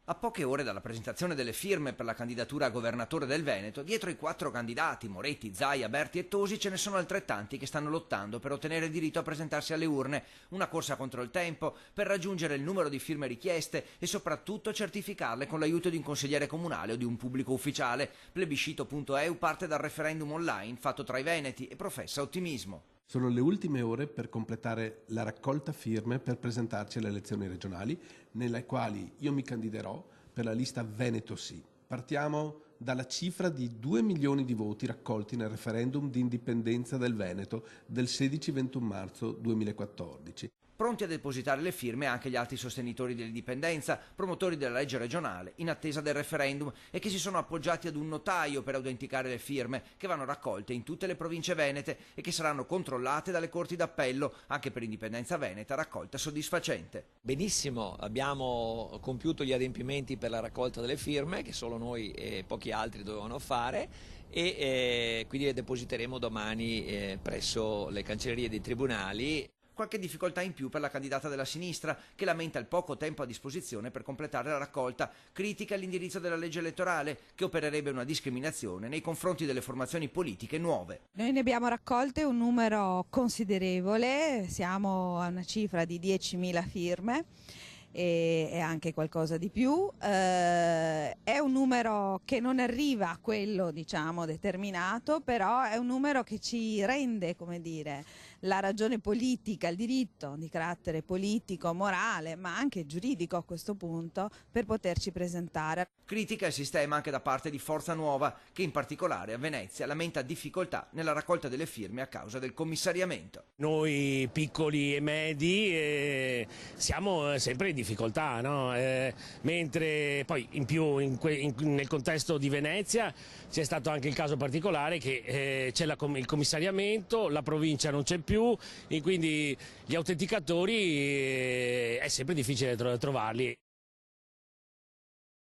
A poche ore dalla presentazione delle firme per la candidatura a governatore del Veneto, dietro i 4 candidati, Moretti, Zaia, Berti e Tosi, ce ne sono altrettanti che stanno lottando per ottenere il diritto a presentarsi alle urne, una corsa contro il tempo per raggiungere il numero di firme richieste e soprattutto certificarle con l'aiuto di un consigliere comunale o di un pubblico ufficiale. Plebiscito.eu parte dal referendum online fatto tra i veneti e professa ottimismo. Sono le ultime ore per completare la raccolta firme per presentarci alle elezioni regionali, nelle quali io mi candiderò per la lista Veneto Sì. Partiamo dalla cifra di 2 milioni di voti raccolti nel referendum di indipendenza del Veneto del 16-21 marzo 2014. Pronti a depositare le firme anche gli altri sostenitori dell'indipendenza, promotori della legge regionale, in attesa del referendum e che si sono appoggiati ad un notaio per autenticare le firme che vanno raccolte in tutte le province venete e che saranno controllate dalle corti d'appello, anche per Indipendenza Veneta raccolta soddisfacente. Benissimo, abbiamo compiuto gli adempimenti per la raccolta delle firme che solo noi e pochi altri dovevano fare e quindi le depositeremo domani presso le cancellerie dei tribunali. Qualche difficoltà in più per la candidata della sinistra, che lamenta il poco tempo a disposizione per completare la raccolta, critica l'indirizzo della legge elettorale, che opererebbe una discriminazione nei confronti delle formazioni politiche nuove. Noi ne abbiamo raccolte un numero considerevole, siamo a una cifra di 10.000 firme e anche qualcosa di più. È un numero che non arriva a quello, diciamo, determinato, però è un numero che ci rende, come dire, la ragione politica, il diritto di carattere politico, morale, ma anche giuridico a questo punto, per poterci presentare. Critica il sistema anche da parte di Forza Nuova, che in particolare a Venezia lamenta difficoltà nella raccolta delle firme a causa del commissariamento. Noi piccoli e medi siamo sempre in difficoltà, no? Mentre poi in più nel contesto di Venezia c'è stato anche il caso particolare che c'è il commissariamento, la provincia non c'è più e quindi gli autenticatori è sempre difficile trovarli.